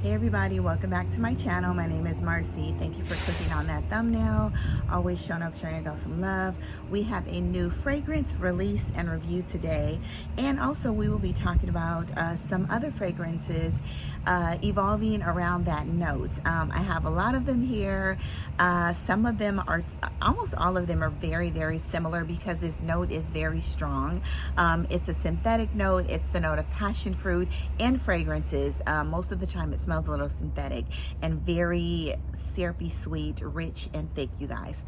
Hey everybody, welcome back to my channel. My name is Marcy. Thank you for clicking on that thumbnail. Always showing up, showing y'all some love. We have a new fragrance release and review today. And also we will be talking about some other fragrances evolving around that note. I have a lot of them here. Some of them are, almost all of them are very, very similar because this note is very strong. It's a synthetic note. It's the note of passion fruit and fragrances. Most of the time it smells a little synthetic and very syrupy, sweet, rich, and thick, you guys.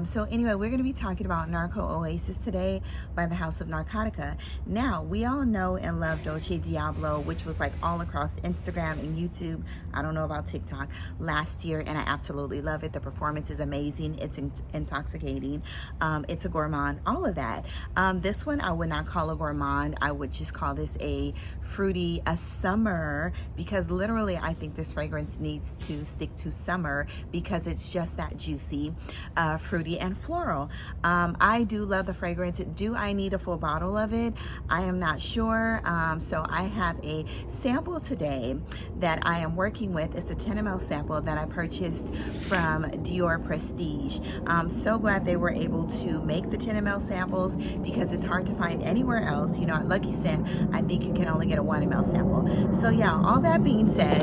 So anyway, we're going to be talking about NARCO OASIS today by the House of NARCOTICA. Now, we all know and love Dolce Diablo, which was like all across Instagram and YouTube. I don't know about TikTok last year, and I absolutely love it. The performance is amazing. It's intoxicating. It's a gourmand, all of that. This one I would not call a gourmand. I would just call this a fruity, a summer, because literally I think this fragrance needs to stick to summer because it's just that juicy, fruity, and floral. I do love the fragrance. Do I need a full bottle of it? I am not sure. So I have a sample today that I am working with. It's a 10 ml sample that I purchased from Dior Prestige. I'm so glad they were able to make the 10 ml samples because it's hard to find anywhere else. You know, at Lucky Scent, I think you can only get a 1 ml sample. So yeah, all that being said,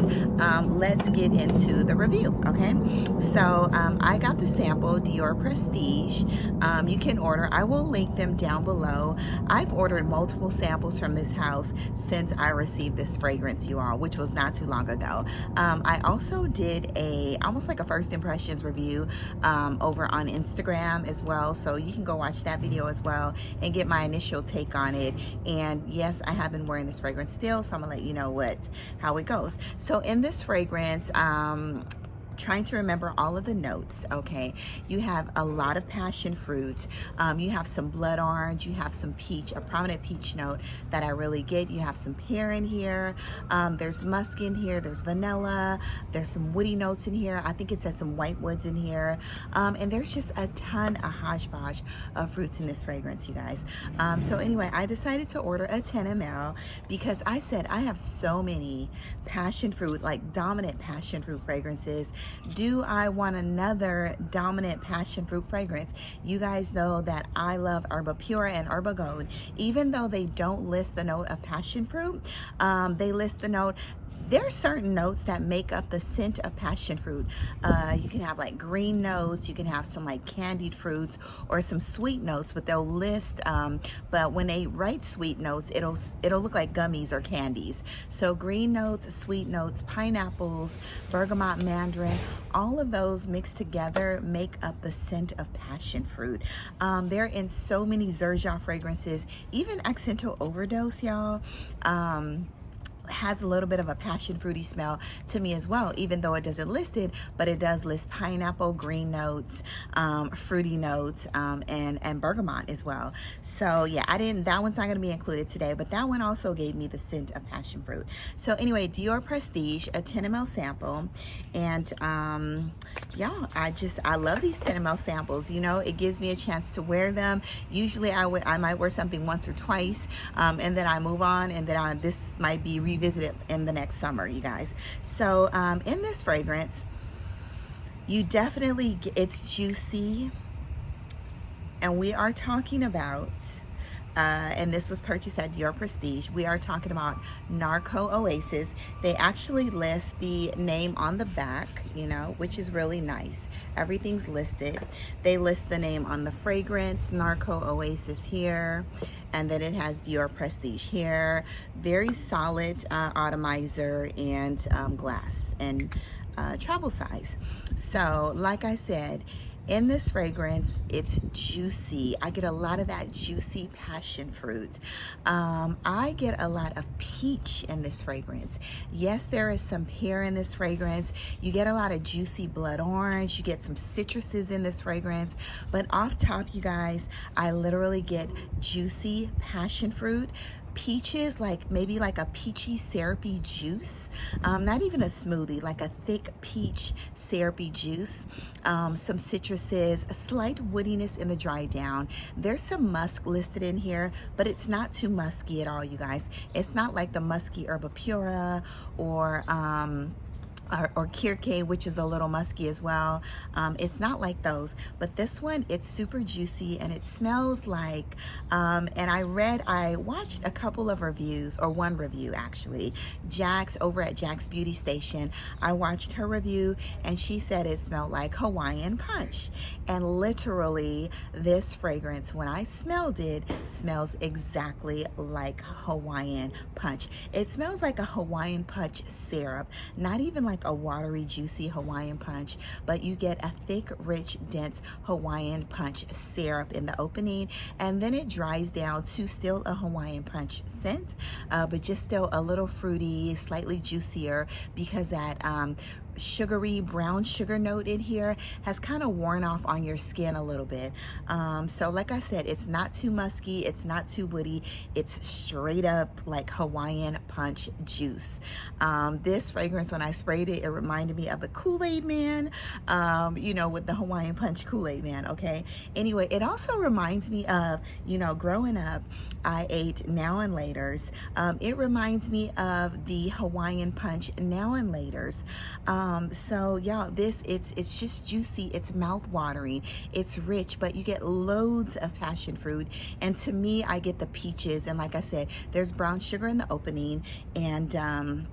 let's get into the review, okay? So I got the sample, Dior Prestige. You can order, I will link them down below. I've ordered multiple samples from this house since I received this fragrance, you all, which was not too long ago. I also did almost like a first impressions review over on Instagram as well. So you can go watch that video as well and get my initial take on it. And yes, I have been wearing this fragrance still, so I'm gonna let you know how it goes. So in this fragrance, trying to remember all of the notes, okay? You have a lot of passion fruit. You have some blood orange. You have some peach, a prominent peach note that I really get. You have some pear in here. There's musk in here. There's vanilla. There's some woody notes in here. I think it says some white woods in here. And there's just a ton, a hodgepodge of fruits in this fragrance, you guys. So anyway, I decided to order a 10 ml because I said I have so many passion fruit, like dominant passion fruit fragrances. Do I want another dominant passion fruit fragrance? You guys know that I love ERBA PURA and ERBA Gold. Even though they don't list the note of passion fruit, they list the note. There are certain notes that make up the scent of passion fruit. You can have like green notes, you can have some like candied fruits or some sweet notes, but they'll list, but when they write sweet notes, it'll look like gummies or candies. So green notes, sweet notes, pineapples, bergamot, mandarin, all of those mixed together make up the scent of passion fruit. They're in so many XERJOFF fragrances, even Accentual Overdose, y'all. Has a little bit of a passion fruity smell to me as well, even though it doesn't list it, but it does list pineapple, green notes, fruity notes, and bergamot as well. So yeah, that one's not going to be included today, but that one also gave me the scent of passion fruit. So anyway, Dior Prestige, a 10 ml sample, and y'all, I love these 10 ml samples. You know, it gives me a chance to wear them. Usually I might wear something once or twice, and then I move on, and then this might be revisited in the next summer, you guys. So in this fragrance, you definitely, it's juicy, and we are talking about and this was purchased at Dior Prestige. We are talking about NARCO OASIS. They actually list the name on the back, you know, which is really nice. Everything's listed. They list the name on the fragrance, NARCO OASIS here, and then it has Dior Prestige here. Very solid atomizer and glass and travel size. So like I said, in this fragrance, it's juicy. I get a lot of that juicy passion fruit. I get a lot of peach in this fragrance. Yes, there is some pear in this fragrance. You get a lot of juicy blood orange. You get some citruses in this fragrance. But off top, you guys, I literally get juicy passion fruit, peaches, like maybe like a peachy syrupy juice, not even a smoothie, like a thick peach syrupy juice, some citruses, a slight woodiness in the dry down. There's some musk listed in here, but it's not too musky at all, you guys. It's not like the musky ERBA PURA or KIRKE, which is a little musky as well. It's not like those, but this one, it's super juicy and it smells like, and I watched a couple of reviews, or one review actually, Jax over at Jax Beauty Station. I watched her review and she said it smelled like Hawaiian punch. And literally this fragrance, when I smelled it, smells exactly like Hawaiian punch. It smells like a Hawaiian punch syrup, not even like a watery, juicy Hawaiian punch, but you get a thick, rich, dense Hawaiian punch syrup in the opening, and then it dries down to still a Hawaiian punch scent, but just still a little fruity, slightly juicier, because that sugary brown sugar note in here has kind of worn off on your skin a little bit. So like I said, it's not too musky, it's not too woody, it's straight up like Hawaiian punch juice. This fragrance, when I sprayed it, it reminded me of the Kool-Aid Man, you know, with the Hawaiian punch Kool-Aid Man. Okay, anyway, it also reminds me of, you know, growing up I ate Now and Laters. It reminds me of the Hawaiian punch Now and Laters. So y'all, this, it's just juicy, it's mouth watering, it's rich, but you get loads of passion fruit, and to me I get the peaches, and like I said, there's brown sugar in the opening, and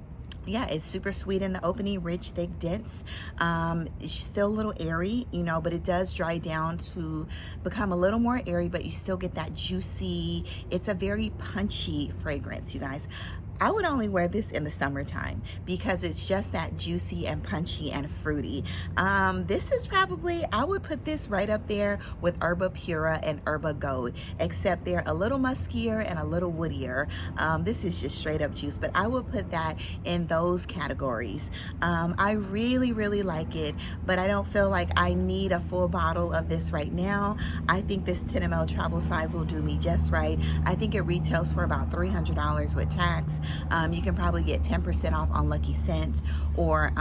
yeah, it's super sweet in the opening, rich, thick, dense. It's still a little airy, you know, but it does dry down to become a little more airy, but you still get that juicy, it's a very punchy fragrance, you guys. I would only wear this in the summertime because it's just that juicy and punchy and fruity. This is probably, I would put this right up there with ERBA PURA and ERBA Gold, except they're a little muskier and a little woodier. This is just straight up juice, but I would put that in those categories. I really, really like it, but I don't feel like I need a full bottle of this right now. I think this 10 ml travel size will do me just right. I think it retails for about $300 with tax. You can probably get 10% off on Lucky Scent, or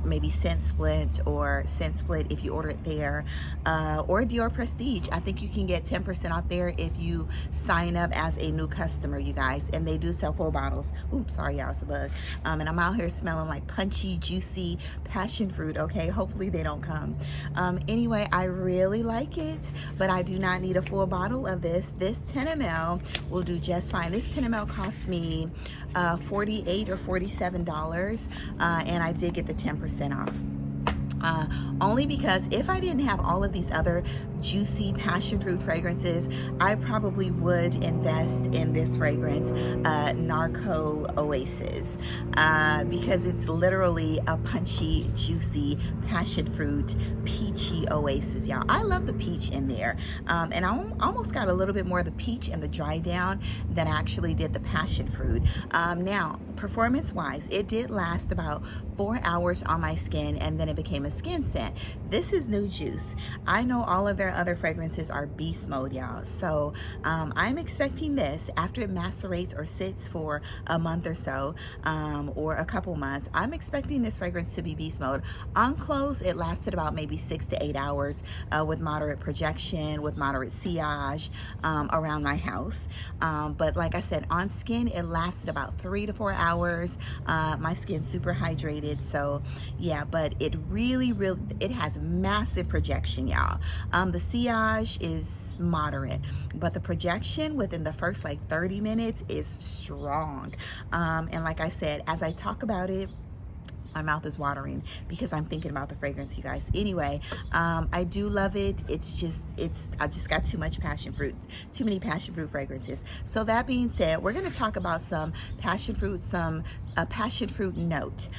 maybe Scent Split or Scent Split if you order it there, or Dior Prestige. I think you can get 10% off there if you sign up as a new customer, you guys, and they do sell full bottles. Oops, sorry y'all, it's a bug. And I'm out here smelling like punchy, juicy passion fruit, okay? Hopefully they don't come. Anyway, I really like it, but I do not need a full bottle of this. This 10 ml will do just fine. This 10 ml cost me $48 or $47, and I did get the 10% off. Only because if I didn't have all of these other juicy passion fruit fragrances, I probably would invest in this fragrance, NARCO OASIS, because it's literally a punchy, juicy passion fruit, peachy oasis, y'all. I love the peach in there, and I almost got a little bit more of the peach in the dry down than I actually did the passion fruit. Now, performance wise, it did last about 4 hours on my skin, and then it became a skin scent. This is new juice. I know all of their other fragrances are beast mode, y'all, so I'm expecting this after it macerates or sits for a month or so, or a couple months. I'm expecting this fragrance to be beast mode. On clothes, it lasted about maybe 6 to 8 hours, with moderate projection, with moderate sillage around my house, but like I said, on skin it lasted about 3 to 4 hours. My skin's super hydrated, so yeah, but it really, it has massive projection, y'all. The sillage is moderate, but the projection within the first like 30 minutes is strong. And like I said, as I talk about it, my mouth is watering because I'm thinking about the fragrance, you guys. Anyway, I do love it. It's just, I just got too much passion fruit, too many passion fruit fragrances. So that being said, we're going to talk about some passion fruit, some a passion fruit note.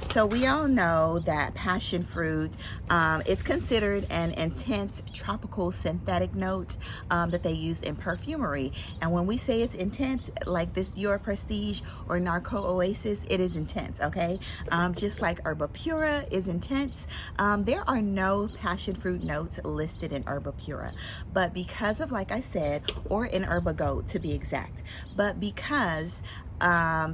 So we all know that passion fruit, it's considered an intense tropical synthetic note that they use in perfumery. And when we say it's intense, like this Dior Prestige or NARCO Oasis, it is intense, okay? Just like ERBA PURA is intense. There are no passion fruit notes listed in ERBA PURA, but because of, like I said, or in ERBA Gold to be exact, but because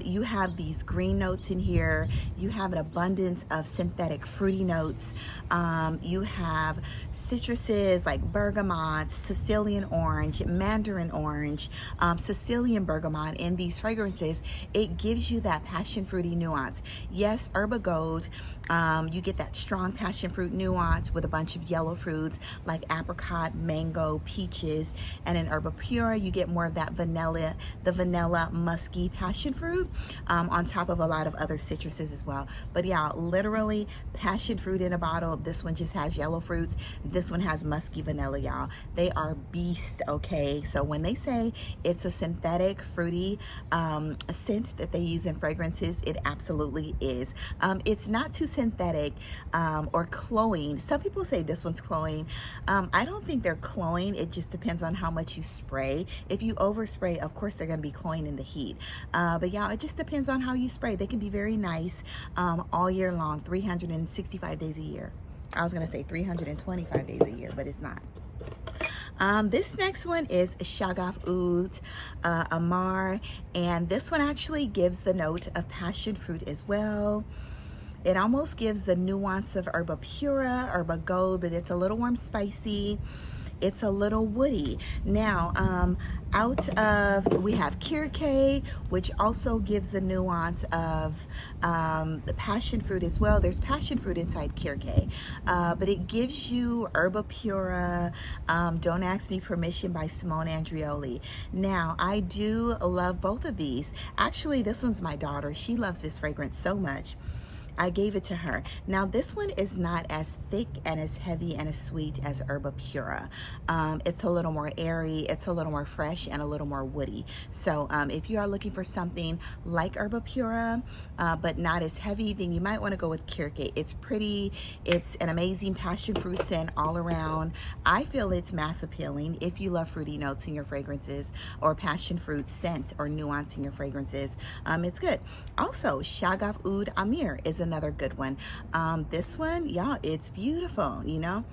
you have these green notes in here, you have an abundance of synthetic fruity notes, you have citruses like bergamot, Sicilian orange, mandarin orange, Sicilian bergamot in these fragrances. It gives you that passion fruity nuance. Yes, ERBA Gold, you get that strong passion fruit nuance with a bunch of yellow fruits like apricot, mango, peaches, and in ERBA PURA you get more of that vanilla, the vanilla musky passion fruit on top of a lot of other citruses as well. But yeah, literally passion fruit in a bottle. This one just has yellow fruits. This one has musky vanilla, y'all. They are beasts, okay? So when they say it's a synthetic fruity scent that they use in fragrances, it absolutely is. It's not too synthetic or cloying. Some people say this one's cloying. I don't think they're cloying. It just depends on how much you spray. If you overspray, of course they're going to be cloying in the heat. But yeah, it just depends on how you spray. They can be very nice all year long, 365 days a year. I was going to say 325 days a year, but it's not. This next one is SHAGHAF Oud AHMAR, and this one actually gives the note of passion fruit as well. It almost gives the nuance of ERBA PURA, ERBA Gold, but it's a little warm, spicy. It's a little woody. Now, we have KIRKE, which also gives the nuance of the passion fruit as well. There's passion fruit inside KIRKE, but it gives you ERBA PURA, Don't Ask Me Permission by Simone Andreoli. Now, I do love both of these. Actually, this one's my daughter. She loves this fragrance so much. I gave it to her. Now this one is not as thick and as heavy and as sweet as ERBA PURA. It's a little more airy, it's a little more fresh, and a little more woody. So if you are looking for something like ERBA PURA, but not as heavy, then you might want to go with KIRKE. It's pretty, it's an amazing passion fruit scent all around. I feel it's mass appealing if you love fruity notes in your fragrances or passion fruit scent or nuance in your fragrances. It's good. Also, SHAGHAF Oud AMIR is another good one. This one, y'all, it's beautiful, you know.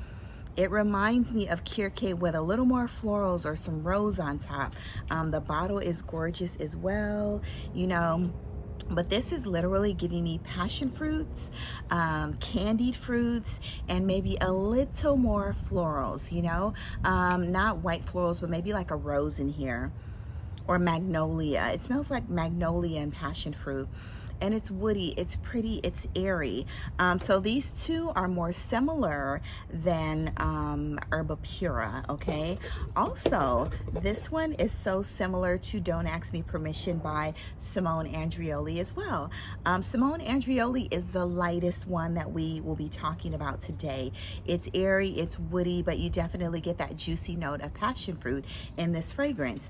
It reminds me of KIRKE with a little more florals or some rose on top. The bottle is gorgeous as well, you know. But this is literally giving me passion fruits, candied fruits, and maybe a little more florals, you know. Not white florals, but maybe like a rose in here. Or magnolia. It smells like magnolia and passion fruit. And it's woody, it's pretty, it's airy. So these two are more similar than ERBA PURA, okay? Also, this one is so similar to Don't Ask Me Permission by Simone Andreoli as well. Simone Andreoli is the lightest one that we will be talking about today. It's airy, it's woody, but you definitely get that juicy note of passion fruit in this fragrance.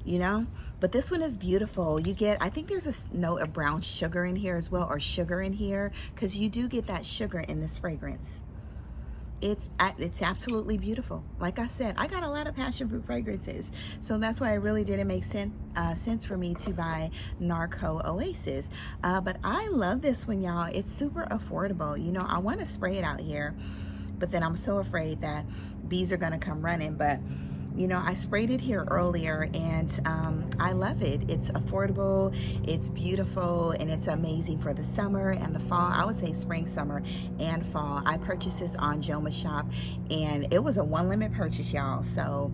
You know, but this one is beautiful. You get, I think there's a note of brown sugar in here as well, or sugar in here, because you do get that sugar in this fragrance. It's absolutely beautiful. Like I said, I got a lot of passion fruit fragrances, so that's why it really didn't make sense for me to buy NARCO Oasis. But I love this one, y'all. It's super affordable. You know, I want to spray it out here, but then I'm so afraid that bees are gonna come running. But you know, I sprayed it here earlier, and I love it. It's affordable, it's beautiful, and it's amazing for the summer and the fall. I would say spring, summer, and fall. I purchased this on Joma Shop, and it was a one-limit purchase, y'all. So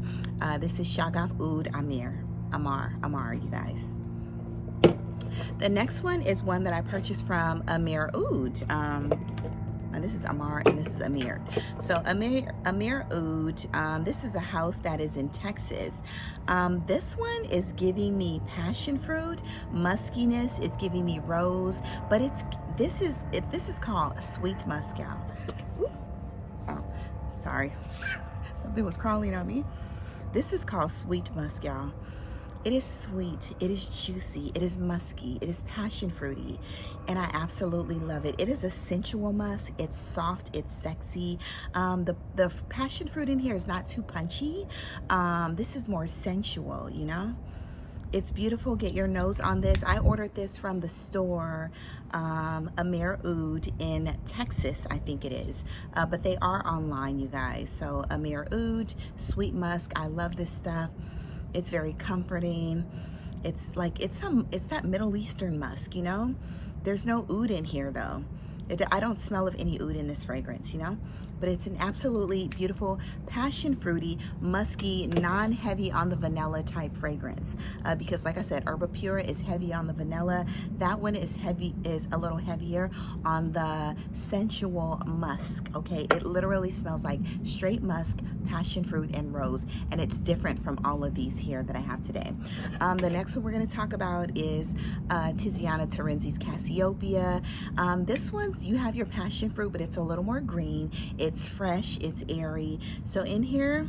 this is SHAGHAF Oud AHMAR, you guys. The next one is one that I purchased from AMIR Oud. And this is AHMAR and this is AMIR. So AMIR Oud, this is a house that is in Texas. This one is giving me passion fruit, muskiness. It's giving me rose, but this is called sweet musk, y'all. Oh, sorry, something was crawling on me. This is called sweet musk, y'all. It is sweet, it is juicy, it is musky, it is passion fruity, and I absolutely love it. It is a sensual musk. It's soft, it's sexy. The passion fruit in here is not too punchy. This is more sensual, you know? It's beautiful. Get your nose on this. I ordered this from the store, AMIR Oud in Texas, I think it is. But they are online, you guys. So AMIR Oud, sweet musk. I love this stuff. It's very comforting. It's like, it's that Middle Eastern musk, you know? There's no oud in here though. I don't smell of any oud in this fragrance, you know? But it's an absolutely beautiful, passion fruity, musky, non-heavy on the vanilla type fragrance. Because like I said, Erba Pura is heavy on the vanilla. That one is a little heavier on the sensual musk, okay? It literally smells like straight musk, passion fruit, and rose. And it's different from all of these here that I have today. The next one we're gonna talk about is TIZIANA Terenzi's Cassiopeia. This one's, you have your passion fruit, but it's a little more green. It's fresh, it's airy. So in here,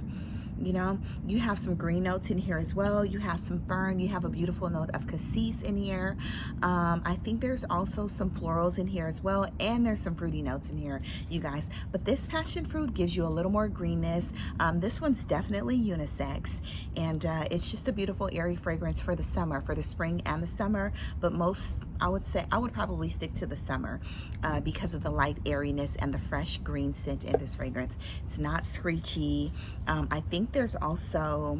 you know, you have some green notes in here as well. You have some fern. You have a beautiful note of cassis in here. I think there's also some florals in here as well. And there's some fruity notes in here, you guys. But this passion fruit gives you a little more greenness. This one's definitely unisex. And it's just a beautiful, airy fragrance for the summer, for the spring and the summer. But most, I would say, I would probably stick to the summer because of the light airiness and the fresh green scent in this fragrance. It's not screechy. I think there's also,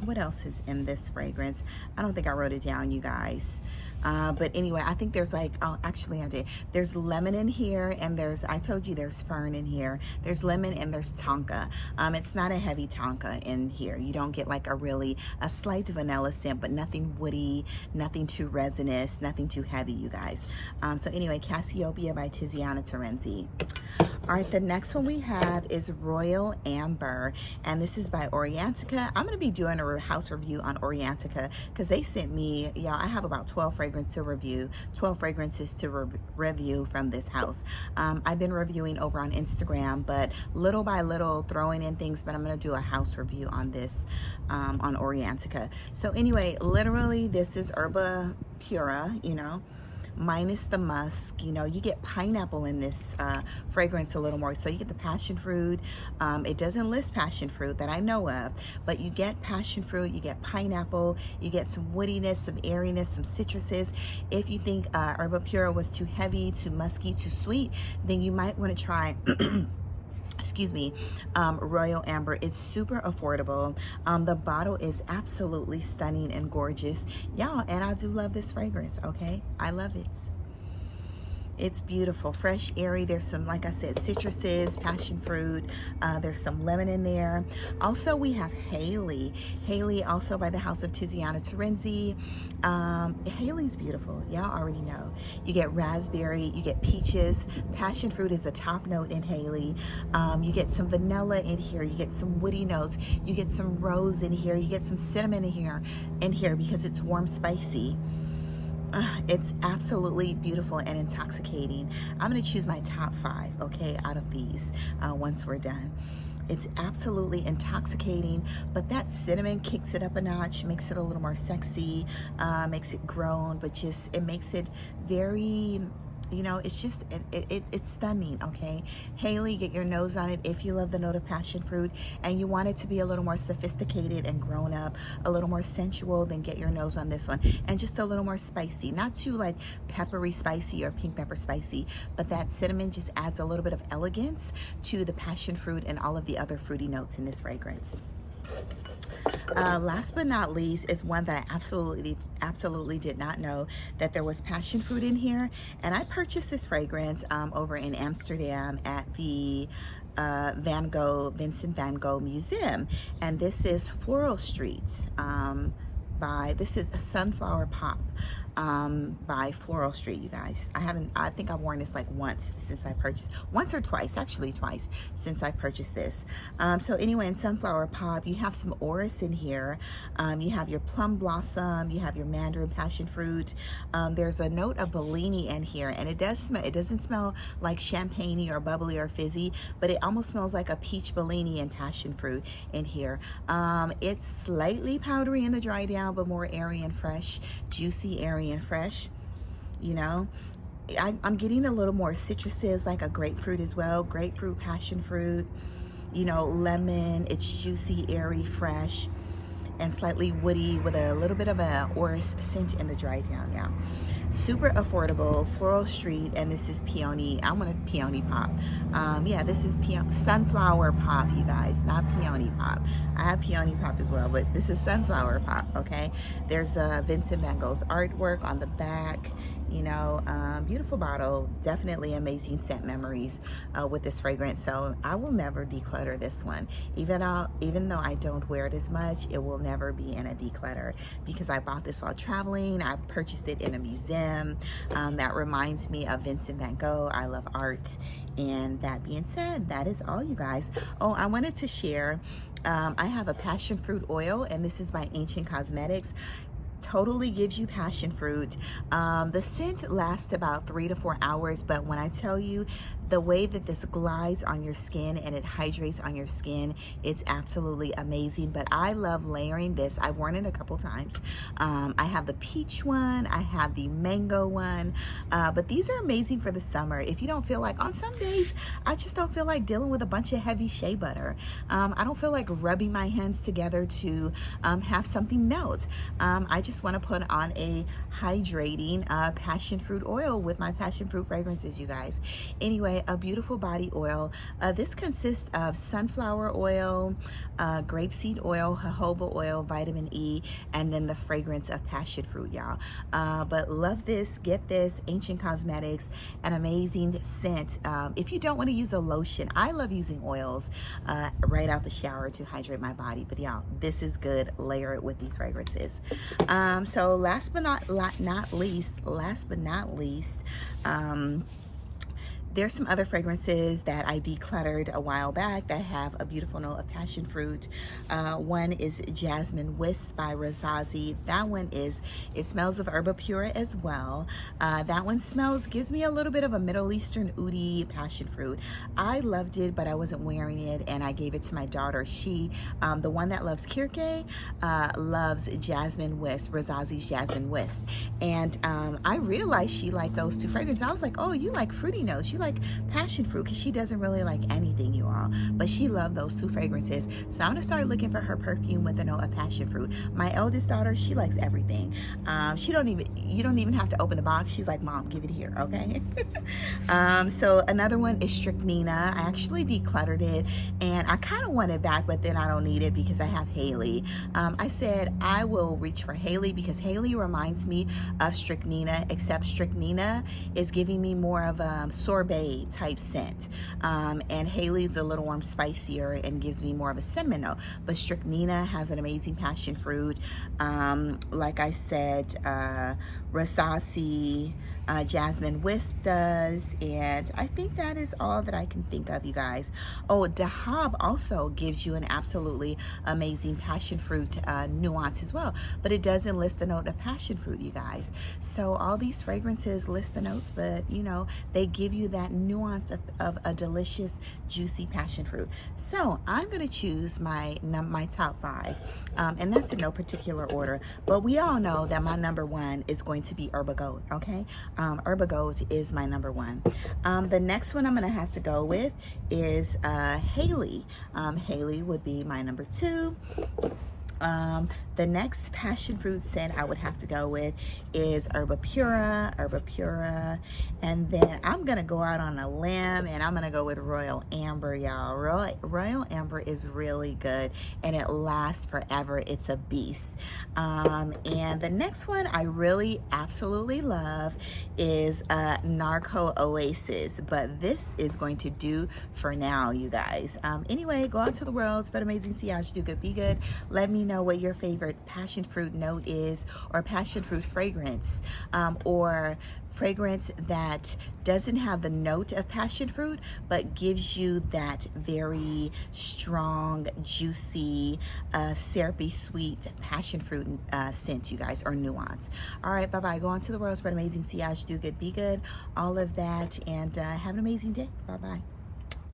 what else is in this fragrance? I don't think I wrote it down, you guys. But anyway, I think there's like, oh, actually I did. There's lemon in here, and I told you there's fern in here. There's lemon and there's tonka. It's not a heavy tonka in here. You don't get like a slight vanilla scent, but nothing woody, nothing too resinous, nothing too heavy, you guys. So anyway, Cassiopeia by TIZIANA Terenzi. All right, the next one we have is Royal Amber, and this is by ORIENTICA. I'm gonna be doing a house review on ORIENTICA because they sent me, y'all, I have about 12 fragrances to review, 12 fragrances to review from this house. I've been reviewing over on Instagram, but little by little throwing in things, but I'm gonna do a house review on this, on ORIENTICA. So anyway, literally this is Erba Pura, you know, minus the musk. You know, you get pineapple in this fragrance a little more, so you get the passion fruit. It doesn't list passion fruit that I know of, but you get passion fruit, you get pineapple, you get some woodiness, some airiness, some citruses. If you think Erba Pura was too heavy, too musky, too sweet, then you might want to try excuse me, Royal Amber. It's super affordable. The bottle is absolutely stunning and gorgeous, y'all, and I do love this fragrance, okay? I love it. It's beautiful, fresh, airy. There's some, like I said, citruses, passion fruit. There's some lemon in there. Also, we have HALLEY. HALLEY, also by the house of TIZIANA Terenzi. HALLEY's beautiful. Y'all already know. You get raspberry, you get peaches. Passion fruit is the top note in HALLEY. You get some vanilla in here. You get some woody notes. You get some rose in here. You get some cinnamon in here because it's warm, spicy. It's absolutely beautiful and intoxicating. I'm going to choose my top 5, okay, out of these once we're done. It's absolutely intoxicating, but that cinnamon kicks it up a notch, makes it a little more sexy, makes it grown, but just, it makes it very, you know, it's just, it's stunning, okay? HALLEY, get your nose on it if you love the note of passion fruit and you want it to be a little more sophisticated and grown up, a little more sensual, then get your nose on this one. And just a little more spicy, not too like peppery spicy or pink pepper spicy, but that cinnamon just adds a little bit of elegance to the passion fruit and all of the other fruity notes in this fragrance. Last but not least is one that I absolutely did not know that there was passion fruit in here, and I purchased this fragrance over in Amsterdam at the Vincent van Gogh Museum, and this is Floral Street. This is a Sunflower Pop. by Floral Street, you guys. I think I've worn this like once since I purchased, once or twice, actually twice since I purchased this. So anyway, in Sunflower Pop, you have some orris in here. You have your plum blossom, you have your mandarin passion fruit. There's a note of Bellini in here, and it does smell, it doesn't smell like champagne or bubbly or fizzy, but it almost smells like a peach Bellini and passion fruit in here. It's slightly powdery in the dry down, but more airy and fresh, juicy, airy and fresh. You know, I'm getting a little more citruses, like a grapefruit as well. Grapefruit, passion fruit, you know, lemon. It's juicy, airy, fresh, and slightly woody with a little bit of a orris scent in the dry down. Yeah, super affordable. Floral Street, and this is peony. I want a peony pop. Yeah, this is sunflower pop, you guys, not peony pop. I have peony pop as well, but this is sunflower pop. Okay, there's Vincent van Gogh's artwork on the back. You know, beautiful bottle, definitely amazing scent memories with this fragrance. So I will never declutter this one. Even though I don't wear it as much, it will never be in a declutter because I bought this while traveling. I purchased it in a museum. That reminds me of Vincent van Gogh. I love art. And that being said, that is all, you guys. Oh, I wanted to share, I have a passion fruit oil, and this is by Ancient Cosmetics. Totally gives you passion fruit. The scent lasts about 3 to 4 hours, but when I tell you the way that this glides on your skin and it hydrates on your skin, it's absolutely amazing. But I love layering this. I've worn it a couple times. I have the peach one, I have the mango one, but these are amazing for the summer. If you don't feel like, on some days I just don't feel like dealing with a bunch of heavy shea butter. I don't feel like rubbing my hands together to have something melt. I just want to put on a hydrating passion fruit oil with my passion fruit fragrances, you guys. Anyway, a beautiful body oil. This consists of sunflower oil, grapeseed oil, jojoba oil, vitamin E, and then the fragrance of passion fruit, y'all. But love this, get this. Ancient Cosmetics, an amazing scent. If you don't want to use a lotion, I love using oils right out the shower to hydrate my body. But y'all, this is good. Layer it with these fragrances. So last but not least, there's some other fragrances that I decluttered a while back that have a beautiful note of passion fruit. One is Jasmine Wisp by RASASI. That one it smells of ERBA PURA as well. That one gives me a little bit of a Middle Eastern oudi passion fruit. I loved it, but I wasn't wearing it, and I gave it to my daughter. She, the one that loves KIRKE, loves Jasmine Wisp, RASASI's Jasmine Wisp. And I realized she liked those two fragrances. I was like, oh, you like fruity notes, you like passion fruit, because she doesn't really like anything, you all, but she loved those two fragrances. So I'm gonna start looking for her perfume with a note of passion fruit. My eldest daughter, she likes everything. You don't even have to open the box. She's like, Mom, give it here, okay? So another one is Strychnina. I actually decluttered it, and I kind of want it back, but then I don't need it because I have Haley. I said I will reach for Haley because Haley reminds me of Strychnina, except Strychnina is giving me more of a sorbet type scent, and Haley's a little more spicier and gives me more of a cinnamon note, but Strychnina has an amazing passion fruit. Like I said, RASASI, Jasmine Wisp does, and I think that is all that I can think of, you guys. Oh, DAHAB also gives you an absolutely amazing passion fruit nuance as well, but it doesn't list the note of passion fruit, you guys. So all these fragrances list the notes, but you know, they give you that nuance of a delicious, juicy passion fruit. So I'm gonna choose my top 5, and that's in no particular order, but we all know that my number 1 is going to be ERBA Gold, okay? ERBA Gold is my number 1. The next one I'm gonna have to go with is Haley. Haley would be my number 2. The next passion fruit scent I would have to go with is ERBA PURA, and then I'm gonna go out on a limb and I'm gonna go with Royal Amber, y'all. Royal Amber is really good and it lasts forever. It's a beast. And the next one I really absolutely love is NARCO Oasis, but this is going to do for now, you guys. Anyway, go out to the world, spread amazing, see how you do good, be good. Let me know what your favorite passion fruit note is, or passion fruit fragrance, or fragrance that doesn't have the note of passion fruit but gives you that very strong, juicy, syrupy, sweet passion fruit scent, you guys, or nuance. All right, bye-bye. Go on to the world, spread amazing, sillage, do good, be good, all of that, and have an amazing day. Bye-bye.